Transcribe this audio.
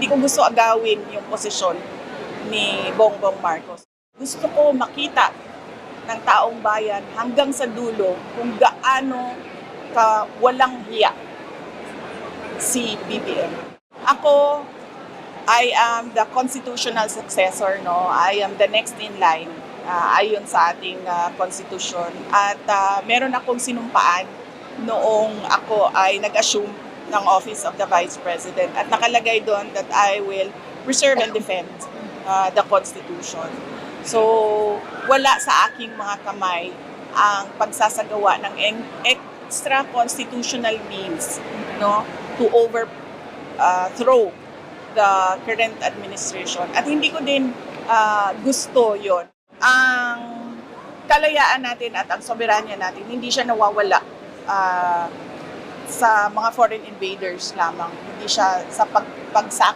Hindi ko gusto agawin yung posisyon ni Bongbong Marcos. Gusto ko makita ng taong bayan hanggang sa dulo kung gaano ka walang hiya si BBM. Ako, I am the constitutional successor, no? I am the next in line ayon sa ating constitution. At meron akong sinumpaan noong ako ay nag-assume ng Office of the Vice President. At nakalagay doon that I will preserve and defend the Constitution. So, wala sa aking mga kamay ang pagsasagawa ng extra constitutional means, no, to overthrow the current administration. At hindi ko din gusto yon. Ang kalayaan natin at ang soberanya natin, hindi siya nawawala sa mga foreign invaders lamang. Hindi siya sa pagsako